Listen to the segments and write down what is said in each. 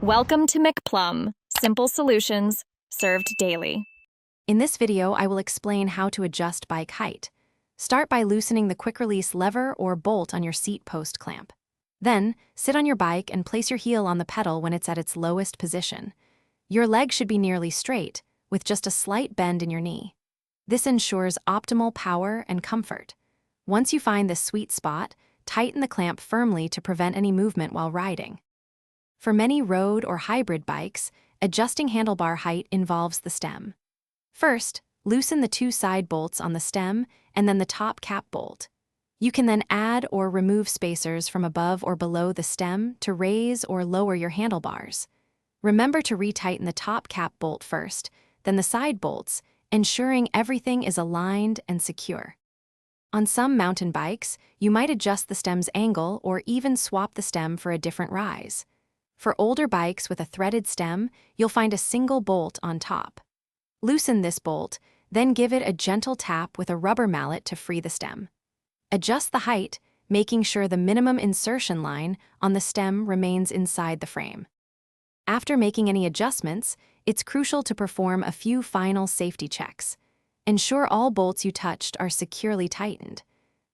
Welcome to McPlum, simple solutions served daily. In this video, I will explain how to adjust bike height. Start by loosening the quick-release lever or bolt on your seat post clamp. Then, sit on your bike and place your heel on the pedal when it's at its lowest position. Your leg should be nearly straight, with just a slight bend in your knee. This ensures optimal power and comfort. Once you find this sweet spot, tighten the clamp firmly to prevent any movement while riding. For many road or hybrid bikes, adjusting handlebar height involves the stem. First, loosen the two side bolts on the stem and then the top cap bolt. You can then add or remove spacers from above or below the stem to raise or lower your handlebars. Remember to retighten the top cap bolt first, then the side bolts, ensuring everything is aligned and secure. On some mountain bikes, you might adjust the stem's angle or even swap the stem for a different rise. For older bikes with a threaded stem, you'll find a single bolt on top. Loosen this bolt, then give it a gentle tap with a rubber mallet to free the stem. Adjust the height, making sure the minimum insertion line on the stem remains inside the frame. After making any adjustments, it's crucial to perform a few final safety checks. Ensure all bolts you touched are securely tightened.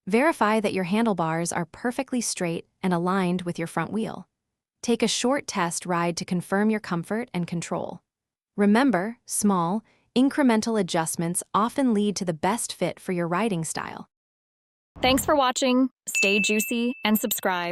Verify that your handlebars are perfectly straight and aligned with your front wheel. Take a short test ride to confirm your comfort and control. Remember, small, incremental adjustments often lead to the best fit for your riding style. Thanks for watching. Stay juicy and subscribe.